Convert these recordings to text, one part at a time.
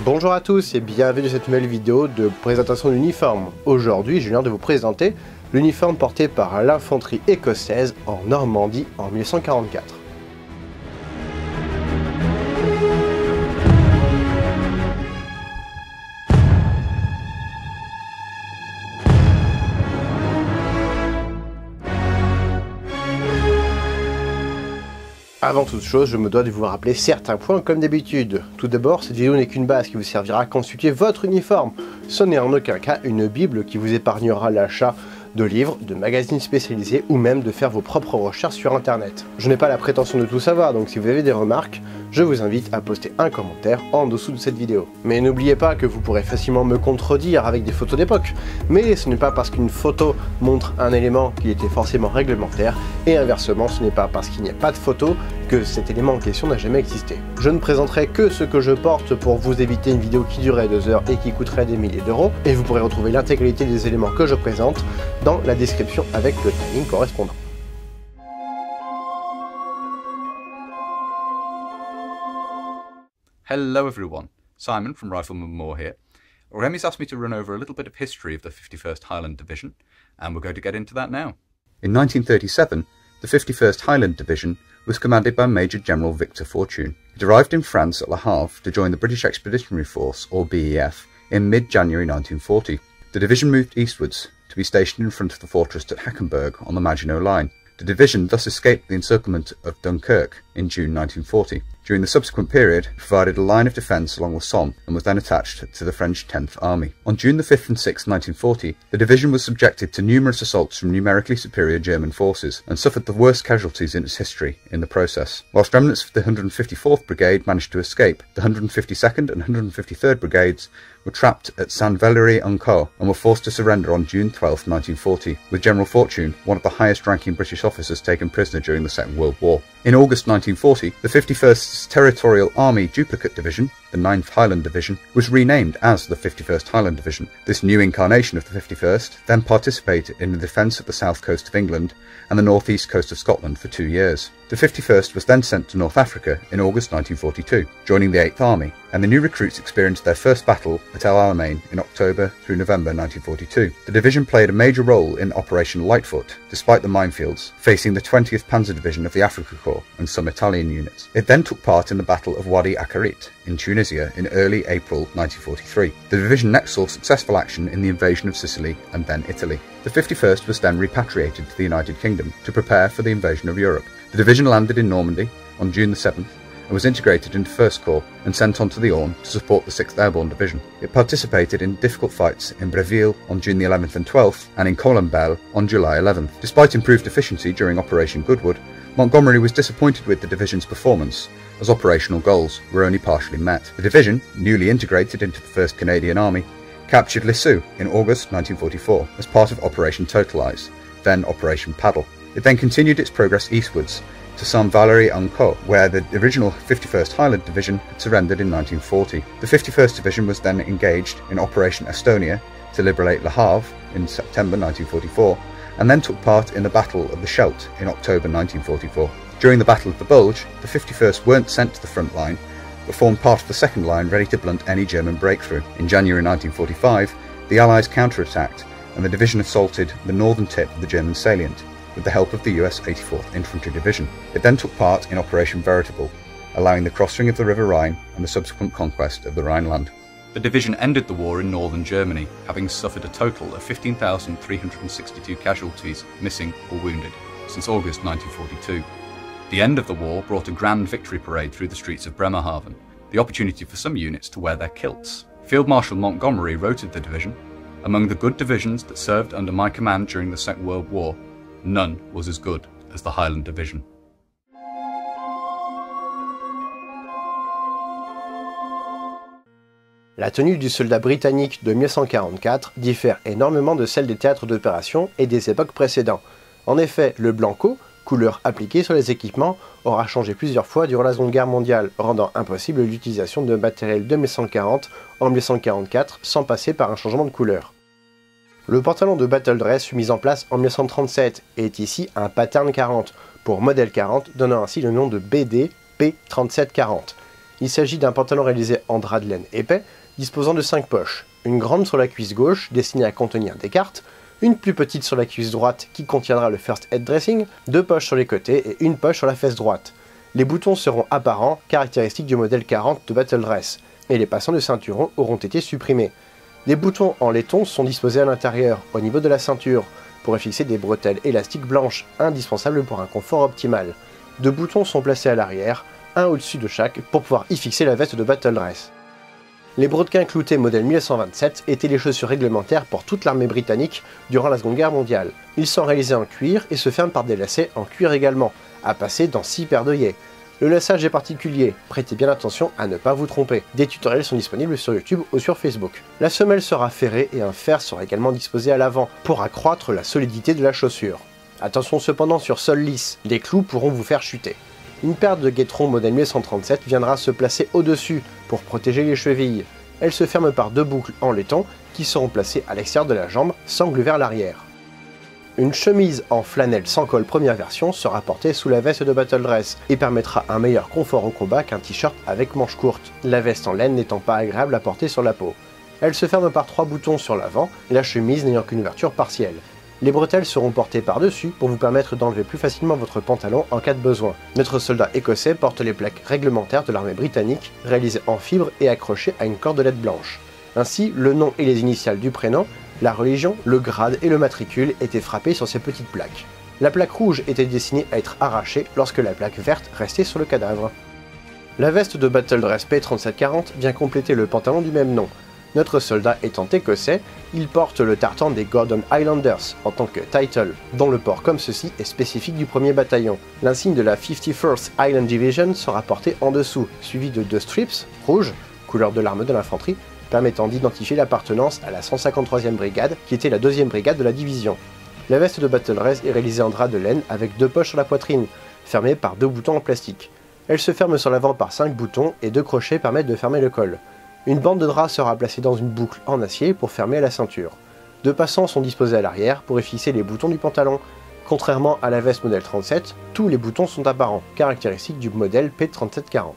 Bonjour à tous et bienvenue dans cette nouvelle vidéo de présentation d'uniforme. Aujourd'hui, j'ai l'honneur de vous présenter l'uniforme porté par l'infanterie écossaise en Normandie en 1944. Avant toute chose, je me dois de vous rappeler certains points comme d'habitude. Tout d'abord, cette vidéo n'est qu'une base qui vous servira à constituer votre uniforme. Ce n'est en aucun cas une bible qui vous épargnera l'achat de livres, de magazines spécialisés ou même de faire vos propres recherches sur internet. Je n'ai pas la prétention de tout savoir, donc si vous avez des remarques, je vous invite à poster un commentaire en dessous de cette vidéo. Mais n'oubliez pas que vous pourrez facilement me contredire avec des photos d'époque. Mais ce n'est pas parce qu'une photo montre un élément qui était forcément réglementaire, et inversement, ce n'est pas parce qu'il n'y a pas de photo que cet élément en question n'a jamais existé. Je ne présenterai que ce que je porte pour vous éviter une vidéo qui durerait 2 heures et qui coûterait des milliers d'euros, et vous pourrez retrouver l'intégralité des éléments que je présente dans la description avec le timing correspondant. Hello everyone, Simon from Rifleman Moore here. Remy's asked me to run over a little bit of history of the 51st Highland Division, and we're going to get into that now. In 1937, the 51st Highland Division was commanded by Major General Victor Fortune. It arrived in France at Le Havre to join the British Expeditionary Force, or BEF, in mid-January 1940. The division moved eastwards to be stationed in front of the fortress at Hackenberg on the Maginot Line. The division thus escaped the encirclement of Dunkirk in June 1940. During the subsequent period, it provided a line of defence along the Somme and was then attached to the French 10th Army. On June the 5th and 6th, 1940, the division was subjected to numerous assaults from numerically superior German forces and suffered the worst casualties in its history in the process. Whilst remnants of the 154th Brigade managed to escape, the 152nd and 153rd Brigades were trapped at Saint-Valery-en-Caux and were forced to surrender on June 12, 1940, with General Fortune, one of the highest-ranking British officers, taken prisoner during the Second World War. In August 1940, the 51st Territorial Army Duplicate Division, the 9th Highland Division, was renamed as the 51st Highland Division. This new incarnation of the 51st then participated in the defence of the south coast of England and the north-east coast of Scotland for 2 years. The 51st was then sent to North Africa in August 1942, joining the 8th Army, and the new recruits experienced their first battle at El Alamein in October through November 1942. The division played a major role in Operation Lightfoot, despite the minefields, facing the 20th Panzer Division of the Afrika Korps and some Italian units. It then took part in the Battle of Wadi Akarit in Tunisia in early April 1943. The division next saw successful action in the invasion of Sicily and then Italy. The 51st was then repatriated to the United Kingdom to prepare for the invasion of Europe. The division landed in Normandy on June the 7th and was integrated into 1st Corps and sent on to the Orne to support the 6th Airborne Division. It participated in difficult fights in Breville on June the 11th and 12th and in Colombelles on July 11th. Despite improved efficiency during Operation Goodwood, Montgomery was disappointed with the division's performance, as operational goals were only partially met. The division, newly integrated into the 1st Canadian Army, captured Lisieux in August 1944 as part of Operation Totalize, then Operation Paddle. It then continued its progress eastwards to Saint-Valery-en-Caux, where the original 51st Highland Division had surrendered in 1940. The 51st Division was then engaged in Operation Estonia to liberate Le Havre in September 1944, and then took part in the Battle of the Scheldt in October 1944. During the Battle of the Bulge, the 51st weren't sent to the front line, but formed part of the second line ready to blunt any German breakthrough. In January 1945, the Allies counterattacked, and the division assaulted the northern tip of the German salient, with the help of the US 84th Infantry Division. It then took part in Operation Veritable, allowing the crossing of the River Rhine and the subsequent conquest of the Rhineland. The division ended the war in northern Germany, having suffered a total of 15,362 casualties, missing or wounded, since August 1942. The end of the war brought a grand victory parade through the streets of Bremerhaven, the opportunity for some units to wear their kilts. Field Marshal Montgomery rotated the division. Among the good divisions that served under my command during the Second World War, none was as good as the Highland Division. La tenue du soldat britannique de 1944 diffère énormément de celle des théâtres d'opération et des époques précédentes. En effet, le blanco, couleur appliquée sur les équipements, aura changé plusieurs fois durant la Seconde Guerre mondiale, rendant impossible l'utilisation de matériel de 1940 en 1944 sans passer par un changement de couleur. Le pantalon de battle dress mis en place en 1937 est ici un pattern 40, pour modèle 40, donnant ainsi le nom de BD P3740. Il s'agit d'un pantalon réalisé en drap de laine épais, disposant de 5 poches. Une grande sur la cuisse gauche, destinée à contenir des cartes, une plus petite sur la cuisse droite qui contiendra le First Aid Dressing, 2 poches sur les côtés et une poche sur la fesse droite. Les boutons seront apparents, caractéristiques du modèle 40 de Battle Dress, et les passants de ceinturon auront été supprimés. Les boutons en laiton sont disposés à l'intérieur, au niveau de la ceinture, pour y fixer des bretelles élastiques blanches, indispensables pour un confort optimal. 2 boutons sont placés à l'arrière, un au-dessus de chaque, pour pouvoir y fixer la veste de Battle Dress. Les brodequins cloutés modèle 1927 étaient les chaussures réglementaires pour toute l'armée britannique durant la Seconde Guerre mondiale. Ils sont réalisés en cuir et se ferment par des lacets en cuir également, à passer dans 6 paires d'œillets. Le laçage est particulier, prêtez bien attention à ne pas vous tromper. Des tutoriels sont disponibles sur YouTube ou sur Facebook. La semelle sera ferrée et un fer sera également disposé à l'avant pour accroître la solidité de la chaussure. Attention cependant sur sol lisse, les clous pourront vous faire chuter. Une paire de guêtrons modèle 1937 viendra se placer au-dessus pour protéger les chevilles. Elle se ferme par 2 boucles en laiton qui seront placées à l'extérieur de la jambe, sangle vers l'arrière. Une chemise en flanelle sans col première version sera portée sous la veste de Battle Dress et permettra un meilleur confort au combat qu'un t-shirt avec manches courtes, la veste en laine n'étant pas agréable à porter sur la peau. Elle se ferme par 3 boutons sur l'avant, la chemise n'ayant qu'une ouverture partielle. Les bretelles seront portées par-dessus pour vous permettre d'enlever plus facilement votre pantalon en cas de besoin. Notre soldat écossais porte les plaques réglementaires de l'armée britannique, réalisées en fibre et accrochées à une cordelette blanche. Ainsi, le nom et les initiales du prénom, la religion, le grade et le matricule étaient frappés sur ces petites plaques. La plaque rouge était destinée à être arrachée lorsque la plaque verte restait sur le cadavre. La veste de Battle Dress P3740 vient compléter le pantalon du même nom. Notre soldat étant écossais, il porte le tartan des Gordon Highlanders en tant que title, dont le port comme ceci est spécifique du 1er bataillon. L'insigne de la 51st Highland Division sera porté en dessous, suivi de 2 strips, rouges, couleur de l'arme de l'infanterie, permettant d'identifier l'appartenance à la 153e brigade, qui était la 2e brigade de la division. La veste de Battle Dress est réalisée en drap de laine avec 2 poches sur la poitrine, fermées par 2 boutons en plastique. Elle se ferme sur l'avant par 5 boutons et 2 crochets permettent de fermer le col. Une bande de drap sera placée dans une boucle en acier pour fermer à la ceinture. 2 passants sont disposés à l'arrière pour y fixer les boutons du pantalon. Contrairement à la veste modèle 37, tous les boutons sont apparents, caractéristiques du modèle P3740.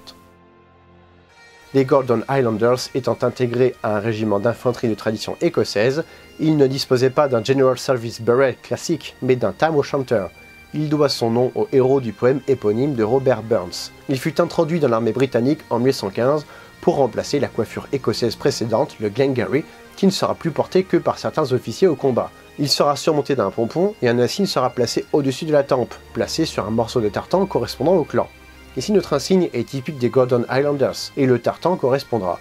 Les Gordon Highlanders étant intégrés à un régiment d'infanterie de tradition écossaise, ils ne disposaient pas d'un General Service Beret classique, mais d'un Tam O'Shanter. Il doit son nom au héros du poème éponyme de Robert Burns. Il fut introduit dans l'armée britannique en 1815 pour remplacer la coiffure écossaise précédente, le Glengarry, qui ne sera plus porté que par certains officiers au combat. Il sera surmonté d'un pompon et un insigne sera placé au-dessus de la tempe, placé sur un morceau de tartan correspondant au clan. Ici notre insigne est typique des Gordon Highlanders, et le tartan correspondra.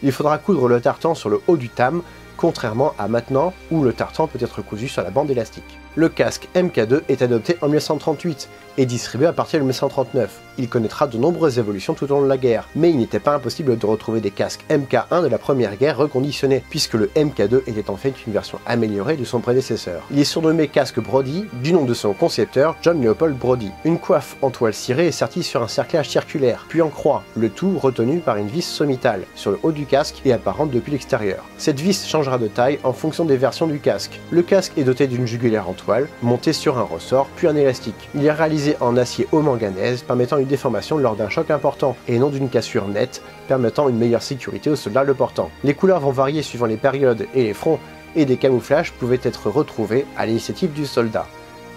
Il faudra coudre le tartan sur le haut du tam, contrairement à maintenant où le tartan peut être cousu sur la bande élastique. Le casque MK2 est adopté en 1938 et distribué à partir de 1939. Il connaîtra de nombreuses évolutions tout au long de la guerre, mais il n'était pas impossible de retrouver des casques MK1 de la première guerre reconditionnés, puisque le MK2 était en fait une version améliorée de son prédécesseur. Il est surnommé casque Brodie, du nom de son concepteur, John Leopold Brodie. Une coiffe en toile cirée est sertie sur un cerclage circulaire, puis en croix, le tout retenu par une vis sommitale, sur le haut du casque et apparente depuis l'extérieur. Cette vis changera de taille en fonction des versions du casque. Le casque est doté d'une jugulaire en toile, montée sur un ressort, puis un élastique. Il est réalisé en acier haut manganèse, permettant une déformation lors d'un choc important, et non d'une cassure nette, permettant une meilleure sécurité aux soldats le portant. Les couleurs vont varier suivant les périodes et les fronts, et des camouflages pouvaient être retrouvés à l'initiative du soldat.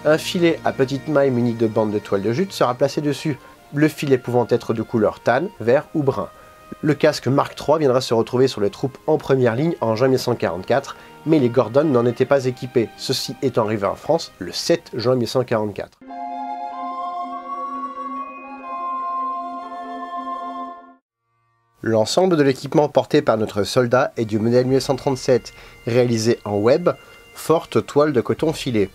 Un filet à petite maille muni de bandes de toile de jute sera placé dessus, le filet pouvant être de couleur tan, vert ou brun. Le casque Mark III viendra se retrouver sur les troupes en première ligne en juin 1944, mais les Gordon n'en étaient pas équipés, ceci étant arrivé en France le 7 juin 1944. L'ensemble de l'équipement porté par notre soldat est du modèle 1937, réalisé en web, forte toile de coton filé.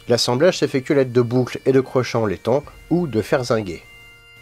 L'assemblage s'effectue à l'aide de boucles et de crochets en laiton ou de fer zingué.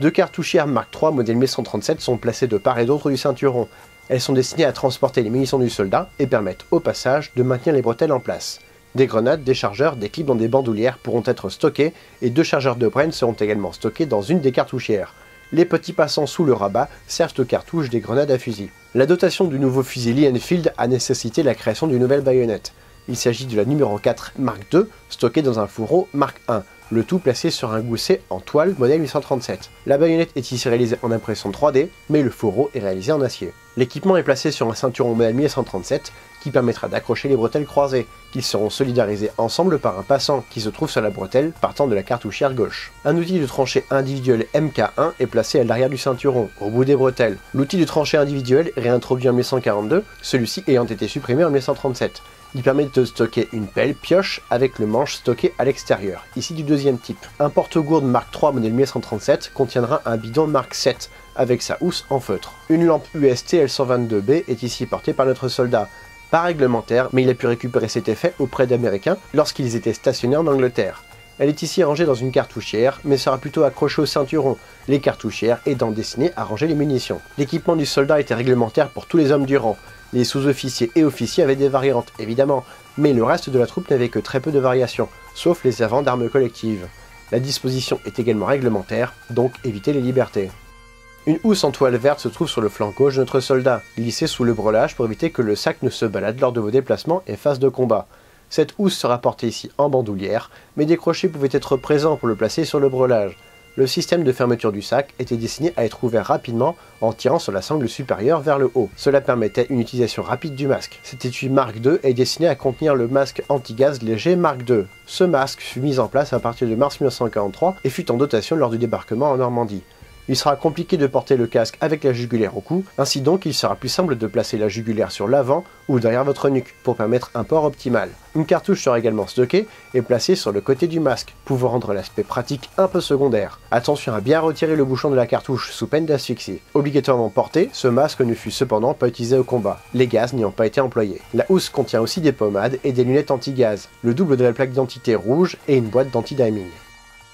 2 cartouchières Mark III modèle 1937 sont placées de part et d'autre du ceinturon. Elles sont destinées à transporter les munitions du soldat et permettent au passage de maintenir les bretelles en place. Des grenades, des chargeurs, des clips dans des bandoulières pourront être stockés et 2 chargeurs de Bren seront également stockés dans une des cartouchières. Les petits passants sous le rabat servent aux cartouches des grenades à fusil. La dotation du nouveau fusil Lee Enfield a nécessité la création d'une nouvelle baïonnette. Il s'agit de la numéro 4 Mark II, stockée dans un fourreau Mark I, le tout placé sur un gousset en toile modèle 837. La baïonnette est ici réalisée en impression 3D, mais le fourreau est réalisé en acier. L'équipement est placé sur un ceinturon modèle 1137 qui permettra d'accrocher les bretelles croisées, qui seront solidarisées ensemble par un passant qui se trouve sur la bretelle partant de la cartouchière gauche. Un outil de tranchée individuel MK1 est placé à l'arrière du ceinturon, au bout des bretelles. L'outil de tranchée individuel est réintroduit en 1942, celui-ci ayant été supprimé en 1937. Il permet de stocker une pelle pioche avec le manche stocké à l'extérieur, ici du deuxième type. Un porte-gourde Mark III modèle 1937 contiendra un bidon Mark VII avec sa housse en feutre. Une lampe UST L122B est ici portée par notre soldat. Pas réglementaire, mais il a pu récupérer cet effet auprès d'Américains lorsqu'ils étaient stationnés en Angleterre. Elle est ici rangée dans une cartouchière, mais sera plutôt accrochée au ceinturon, les cartouchières étant destinées à ranger les munitions. L'équipement du soldat était réglementaire pour tous les hommes du rang. Les sous-officiers et officiers avaient des variantes, évidemment, mais le reste de la troupe n'avait que très peu de variations, sauf les servants d'armes collectives. La disposition est également réglementaire, donc évitez les libertés. Une housse en toile verte se trouve sur le flanc gauche de notre soldat, glissée sous le brelage pour éviter que le sac ne se balade lors de vos déplacements et phases de combat. Cette housse sera portée ici en bandoulière, mais des crochets pouvaient être présents pour le placer sur le brelage. Le système de fermeture du sac était destiné à être ouvert rapidement en tirant sur la sangle supérieure vers le haut. Cela permettait une utilisation rapide du masque. Cet étui Mark II est destiné à contenir le masque anti-gaz léger Mark II. Ce masque fut mis en place à partir de mars 1943 et fut en dotation lors du débarquement en Normandie. Il sera compliqué de porter le casque avec la jugulaire au cou, ainsi donc il sera plus simple de placer la jugulaire sur l'avant ou derrière votre nuque pour permettre un port optimal. Une cartouche sera également stockée et placée sur le côté du masque, pouvant rendre l'aspect pratique un peu secondaire. Attention à bien retirer le bouchon de la cartouche sous peine d'asphyxie. Obligatoirement porté, ce masque ne fut cependant pas utilisé au combat, les gaz n'ayant pas été employés. La housse contient aussi des pommades et des lunettes anti-gaz, le double de la plaque d'identité rouge et une boîte d'anti-diming.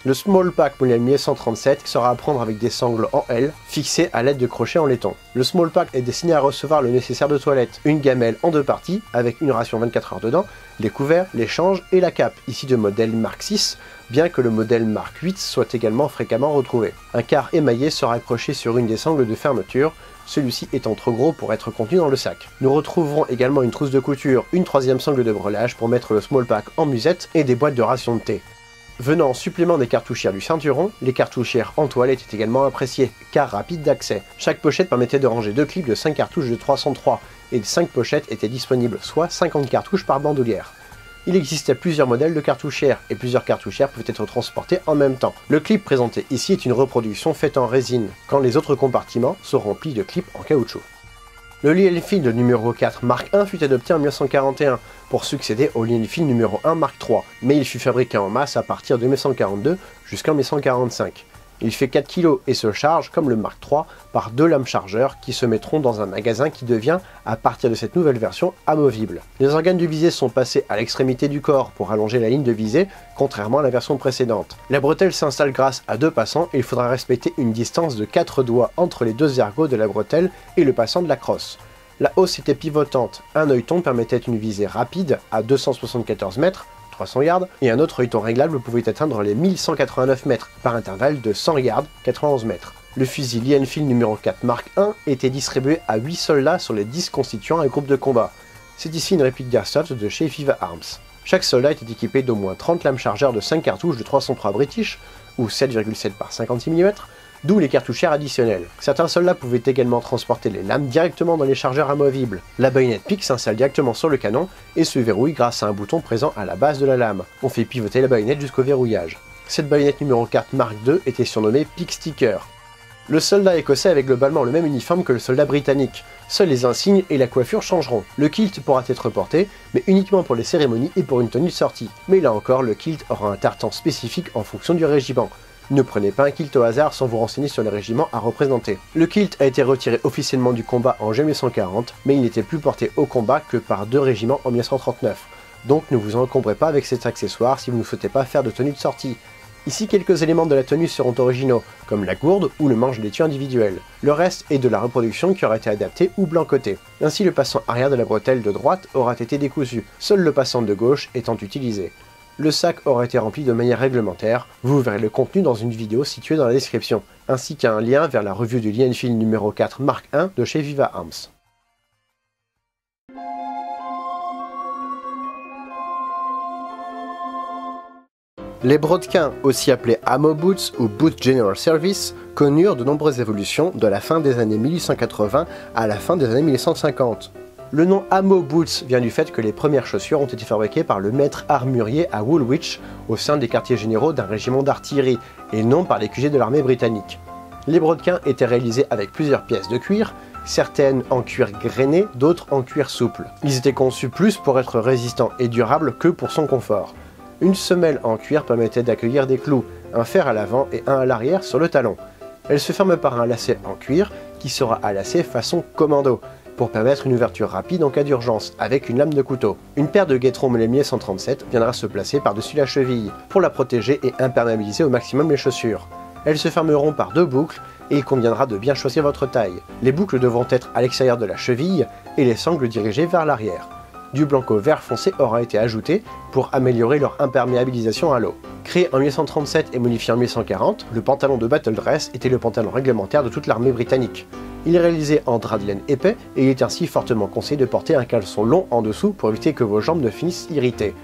Le Small Pack modèle 1137 sera à prendre avec des sangles en L, fixées à l'aide de crochets en laiton. Le Small Pack est destiné à recevoir le nécessaire de toilette, une gamelle en deux parties, avec une ration 24 heures dedans, les couverts, l'échange et la cape, ici de modèle Mark VI, bien que le modèle Mark VIII soit également fréquemment retrouvé. Un quart émaillé sera accroché sur une des sangles de fermeture, celui-ci étant trop gros pour être contenu dans le sac. Nous retrouverons également une trousse de couture, une troisième sangle de brelage pour mettre le Small Pack en musette et des boîtes de rations de thé. Venant en supplément des cartouchières du ceinturon, les cartouchières en toile étaient également appréciées, car rapides d'accès. Chaque pochette permettait de ranger 2 clips de 5 cartouches de 303, et 5 pochettes étaient disponibles, soit 50 cartouches par bandoulière. Il existait plusieurs modèles de cartouchières, et plusieurs cartouchières pouvaient être transportées en même temps. Le clip présenté ici est une reproduction faite en résine, quand les autres compartiments sont remplis de clips en caoutchouc. Le lit Enfield numéro 4 Mark I fut adopté en 1941 pour succéder au lit Enfield numéro 1 Mark III, mais il fut fabriqué en masse à partir de 1942 jusqu'en 1945. Il fait 4 kg et se charge, comme le Mark III, par 2 lames chargeurs qui se mettront dans un magasin qui devient, à partir de cette nouvelle version, amovible. Les organes du visée sont passés à l'extrémité du corps pour allonger la ligne de visée, contrairement à la version précédente. La bretelle s'installe grâce à 2 passants et il faudra respecter une distance de 4 doigts entre les 2 ergots de la bretelle et le passant de la crosse. La hausse était pivotante, un œilleton permettait une visée rapide à 274 mètres, 300 yards, et un autre œilleton réglable pouvait atteindre les 1189 mètres, par intervalle de 100 yards, 91 mètres. Le fusil Lee Enfield numéro 4 Mark I était distribué à 8 soldats sur les 10 constituant un groupe de combat. C'est ici une réplique d'Airsoft de chez Viva Arms. Chaque soldat était équipé d'au moins 30 lames chargeurs de 5 cartouches de 303 British, ou 7,7 par 56 mm, d'où les cartouchières additionnelles. Certains soldats pouvaient également transporter les lames directement dans les chargeurs amovibles. La baïonnette pique s'installe directement sur le canon et se verrouille grâce à un bouton présent à la base de la lame. On fait pivoter la baïonnette jusqu'au verrouillage. Cette baïonnette numéro 4 Mark II était surnommée Pick Sticker. Le soldat écossais avait globalement le même uniforme que le soldat britannique. Seuls les insignes et la coiffure changeront. Le kilt pourra être porté, mais uniquement pour les cérémonies et pour une tenue de sortie. Mais là encore, le kilt aura un tartan spécifique en fonction du régiment. Ne prenez pas un kilt au hasard sans vous renseigner sur les régiments à représenter. Le kilt a été retiré officiellement du combat en juin 1940, mais il n'était plus porté au combat que par 2 régiments en 1939. Donc ne vous encombrez pas avec cet accessoire si vous ne souhaitez pas faire de tenue de sortie. Ici, quelques éléments de la tenue seront originaux, comme la gourde ou le manche d'étui individuel. Le reste est de la reproduction qui aura été adaptée ou blancoté. Ainsi, le passant arrière de la bretelle de droite aura été décousu, seul le passant de gauche étant utilisé. Le sac aura été rempli de manière réglementaire, vous verrez le contenu dans une vidéo située dans la description, ainsi qu'un lien vers la revue du Lee Enfield numéro 4 Mark I de chez Viva Arms. Les brodequins, aussi appelés Ammo Boots ou Boot General Service, connurent de nombreuses évolutions de la fin des années 1880 à la fin des années 1850. Le nom Ammo Boots vient du fait que les premières chaussures ont été fabriquées par le maître armurier à Woolwich au sein des quartiers généraux d'un régiment d'artillerie et non par les QG de l'armée britannique. Les brodequins étaient réalisés avec plusieurs pièces de cuir, certaines en cuir grainé, d'autres en cuir souple. Ils étaient conçus plus pour être résistants et durables que pour son confort. Une semelle en cuir permettait d'accueillir des clous, un fer à l'avant et un à l'arrière sur le talon. Elle se ferme par un lacet en cuir qui sera à lacet façon commando, pour permettre une ouverture rapide en cas d'urgence, avec une lame de couteau. Une paire de guêtrons modèle 137 viendra se placer par-dessus la cheville, pour la protéger et imperméabiliser au maximum les chaussures. Elles se fermeront par 2 boucles, et il conviendra de bien choisir votre taille. Les boucles devront être à l'extérieur de la cheville, et les sangles dirigées vers l'arrière. Du blanco vert foncé aura été ajouté pour améliorer leur imperméabilisation à l'eau. Créé en 1837 et modifié en 1840, le pantalon de battle dress était le pantalon réglementaire de toute l'armée britannique. Il est réalisé en drap de laine épais et il est ainsi fortement conseillé de porter un caleçon long en dessous pour éviter que vos jambes ne finissent irritées.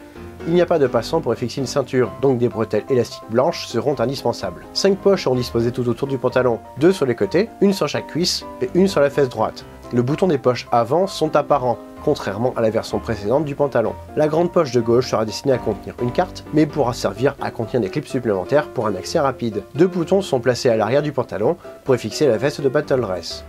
Il n'y a pas de passant pour fixer une ceinture, donc des bretelles élastiques blanches seront indispensables. 5 poches seront disposées tout autour du pantalon, 2 sur les côtés, une sur chaque cuisse et une sur la fesse droite. Le bouton des poches avant sont apparents, contrairement à la version précédente du pantalon. La grande poche de gauche sera destinée à contenir une carte, mais pourra servir à contenir des clips supplémentaires pour un accès rapide. 2 boutons sont placés à l'arrière du pantalon pour y fixer la veste de battle dress.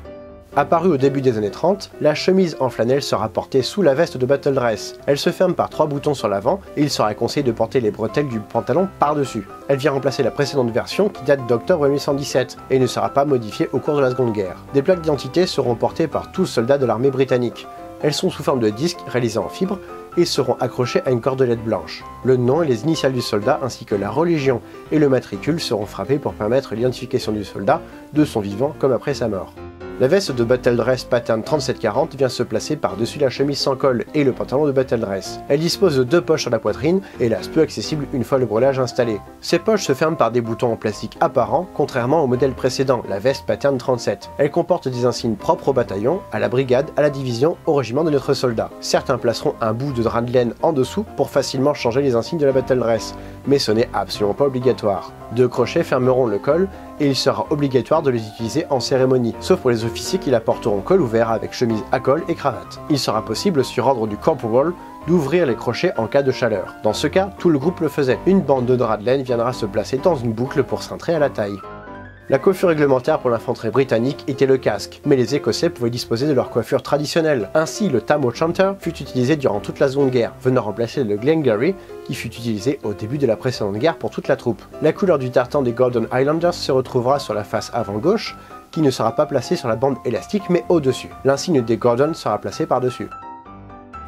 Apparue au début des années 30, la chemise en flanelle sera portée sous la veste de battle dress. Elle se ferme par 3 boutons sur l'avant et il sera conseillé de porter les bretelles du pantalon par-dessus. Elle vient remplacer la précédente version qui date d'octobre 1817 et ne sera pas modifiée au cours de la Seconde Guerre. Des plaques d'identité seront portées par tous soldats de l'armée britannique. Elles sont sous forme de disques réalisés en fibre et seront accrochées à une cordelette blanche. Le nom et les initiales du soldat ainsi que la religion et le matricule seront frappés pour permettre l'identification du soldat de son vivant comme après sa mort. La veste de battle dress pattern 3740 vient se placer par-dessus la chemise sans col et le pantalon de battle dress. Elle dispose de 2 poches sur la poitrine et hélas peu accessible une fois le brelage installé. Ces poches se ferment par des boutons en plastique apparents, contrairement au modèle précédent, la veste pattern 37. Elle comporte des insignes propres au bataillon, à la brigade, à la division, au régiment de notre soldat. Certains placeront un bout de drap de laine en dessous pour facilement changer les insignes de la battle dress, mais ce n'est absolument pas obligatoire. 2 crochets fermeront le col et il sera obligatoire de les utiliser en cérémonie, sauf pour les officiers qui la porteront col ouvert avec chemise à col et cravate. Il sera possible, sur ordre du corporal, d'ouvrir les crochets en cas de chaleur. Dans ce cas, tout le groupe le faisait. Une bande de drap de laine viendra se placer dans une boucle pour cintrer à la taille. La coiffure réglementaire pour l'infanterie britannique était le casque, mais les Écossais pouvaient disposer de leur coiffure traditionnelle. Ainsi, le tam o' shanter fut utilisé durant toute la Seconde Guerre, venant remplacer le Glengarry qui fut utilisé au début de la précédente guerre pour toute la troupe. La couleur du tartan des Gordon Highlanders se retrouvera sur la face avant gauche, qui ne sera pas placée sur la bande élastique mais au-dessus. L'insigne des Gordon sera placé par-dessus.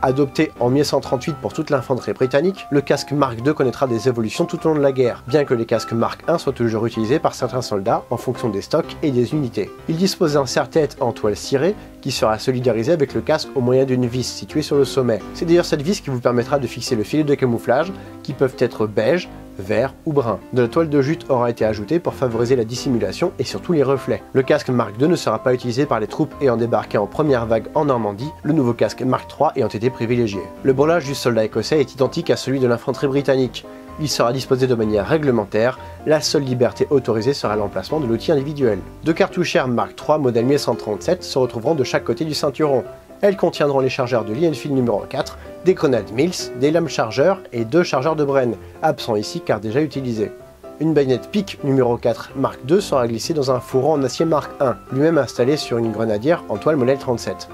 Adopté en 1938 pour toute l'infanterie britannique, le casque Mark II connaîtra des évolutions tout au long de la guerre, bien que les casques Mark I soient toujours utilisés par certains soldats en fonction des stocks et des unités. Il dispose d'un serre-tête en toile cirée qui sera solidarisé avec le casque au moyen d'une vis située sur le sommet. C'est d'ailleurs cette vis qui vous permettra de fixer le filet de camouflage, qui peuvent être beige, vert ou brun. De la toile de jute aura été ajoutée pour favoriser la dissimulation et surtout les reflets. Le casque Mark II ne sera pas utilisé par les troupes ayant débarqué en première vague en Normandie, le nouveau casque Mark III ayant été privilégié. Le brelage du soldat écossais est identique à celui de l'infanterie britannique. Il sera disposé de manière réglementaire, la seule liberté autorisée sera l'emplacement de l'outil individuel. 2 cartouchières Mark III modèle 1137 se retrouveront de chaque côté du ceinturon. Elles contiendront les chargeurs de Lee-Enfield numéro 4, des grenades Mills, des lames chargeurs et 2 chargeurs de Bren, absents ici car déjà utilisés. Une baïonnette Pic numéro 4 Mark II sera glissée dans un fourreau en acier Mark I, lui-même installé sur une grenadière en toile modèle 37.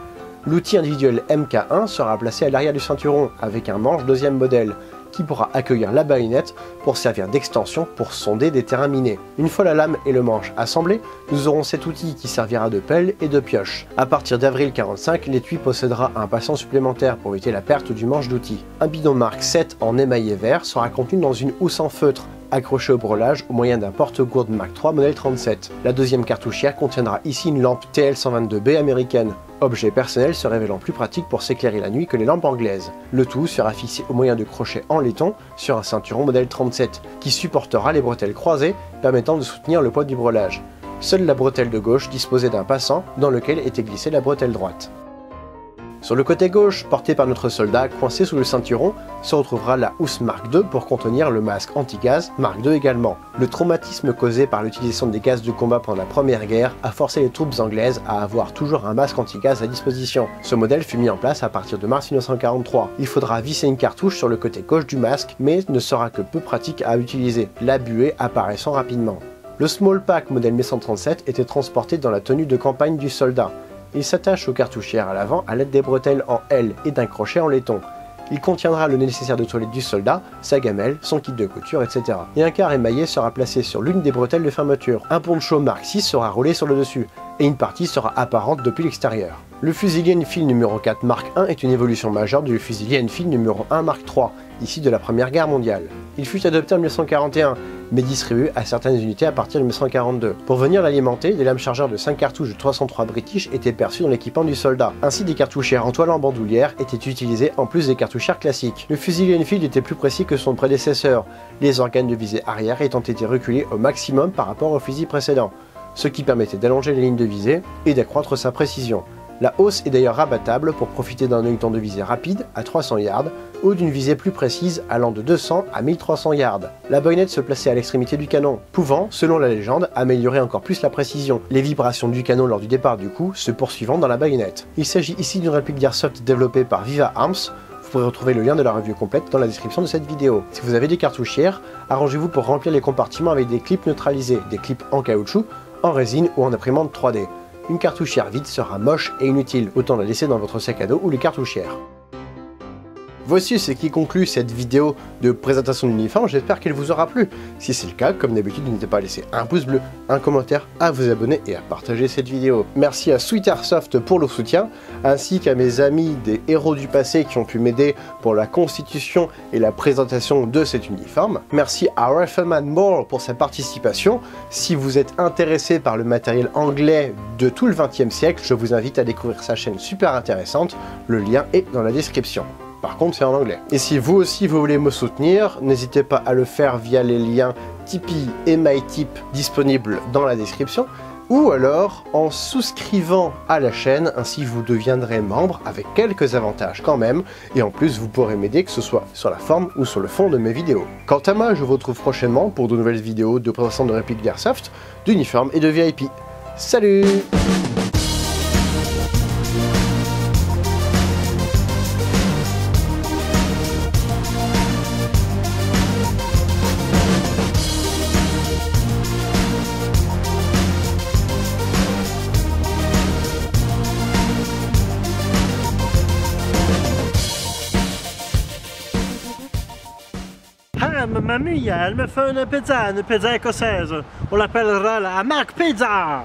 L'outil individuel MK1 sera placé à l'arrière du ceinturon avec un manche 2e modèle, qui pourra accueillir la baïonnette pour servir d'extension pour sonder des terrains minés. Une fois la lame et le manche assemblés, nous aurons cet outil qui servira de pelle et de pioche. À partir d'avril 45, l'étui possédera un passant supplémentaire pour éviter la perte du manche d'outil. Un bidon Mark 7 en émaillé vert sera contenu dans une housse en feutre, accroché au brelage au moyen d'un porte-gourde Mark III modèle 37. La 2e cartouchière contiendra ici une lampe TL122B américaine, objet personnel se révélant plus pratique pour s'éclairer la nuit que les lampes anglaises. Le tout sera fixé au moyen de crochets en laiton sur un ceinturon modèle 37, qui supportera les bretelles croisées, permettant de soutenir le poids du brelage. Seule la bretelle de gauche disposait d'un passant dans lequel était glissée la bretelle droite. Sur le côté gauche, porté par notre soldat, coincé sous le ceinturon, se retrouvera la housse Mark II pour contenir le masque anti-gaz Mark II également. Le traumatisme causé par l'utilisation des gaz de combat pendant la Première Guerre a forcé les troupes anglaises à avoir toujours un masque anti-gaz à disposition. Ce modèle fut mis en place à partir de mars 1943. Il faudra visser une cartouche sur le côté gauche du masque, mais ne sera que peu pratique à utiliser, la buée apparaissant rapidement. Le Small Pack modèle 1137 était transporté dans la tenue de campagne du soldat. Il s'attache aux cartouchières à l'avant à l'aide des bretelles en L et d'un crochet en laiton. Il contiendra le nécessaire de toilette du soldat, sa gamelle, son kit de couture, etc. Et un quart émaillé sera placé sur l'une des bretelles de fermeture. Un poncho Mark VI sera roulé sur le dessus, et une partie sera apparente depuis l'extérieur. Le fusilier Enfield numéro 4 Mark I est une évolution majeure du fusilier Enfield numéro 1 Mark III, issu de la Première Guerre mondiale. Il fut adopté en 1941, mais distribué à certaines unités à partir de 1942. Pour venir l'alimenter, des lames chargeurs de 5 cartouches de 303 British étaient perçues dans l'équipement du soldat. Ainsi, des cartouchières en toile en bandoulière étaient utilisées en plus des cartouchières classiques. Le fusilier Enfield était plus précis que son prédécesseur, les organes de visée arrière ayant été reculés au maximum par rapport au fusil précédent, ce qui permettait d'allonger les lignes de visée et d'accroître sa précision. La hausse est d'ailleurs rabattable pour profiter d'un temps de visée rapide à 300 yards ou d'une visée plus précise allant de 200 à 1300 yards. La baïonnette se plaçait à l'extrémité du canon, pouvant, selon la légende, améliorer encore plus la précision, les vibrations du canon lors du départ du coup se poursuivant dans la baïonnette. Il s'agit ici d'une réplique d'Airsoft développée par Viva Arms. Vous pourrez retrouver le lien de la review complète dans la description de cette vidéo. Si vous avez des cartouchières, arrangez-vous pour remplir les compartiments avec des clips neutralisés, des clips en caoutchouc, en résine ou en imprimante 3D. Une cartouchière vide sera moche et inutile, autant la laisser dans votre sac à dos ou les cartouchières. Voici ce qui conclut cette vidéo de présentation d'uniforme, j'espère qu'elle vous aura plu. Si c'est le cas, comme d'habitude, n'hésitez pas à laisser un pouce bleu, un commentaire, à vous abonner et à partager cette vidéo. Merci à Sweet Airsoft pour le soutien, ainsi qu'à mes amis des héros du passé qui ont pu m'aider pour la constitution et la présentation de cet uniforme. Merci à Rifleman Moore pour sa participation. Si vous êtes intéressé par le matériel anglais de tout le XXe siècle, je vous invite à découvrir sa chaîne super intéressante, le lien est dans la description. Par contre, c'est en anglais. Et si vous aussi vous voulez me soutenir, n'hésitez pas à le faire via les liens Tipeee et MyTip disponibles dans la description, ou alors en souscrivant à la chaîne, ainsi vous deviendrez membre avec quelques avantages quand même, et en plus vous pourrez m'aider que ce soit sur la forme ou sur le fond de mes vidéos. Quant à moi, je vous retrouve prochainement pour de nouvelles vidéos de présentation de répliques d'Airsoft, d'uniformes et de VIP. Salut! Ah, mamma mia, elle me fait une pizza écossaise. On l'appellera la Mac Pizza.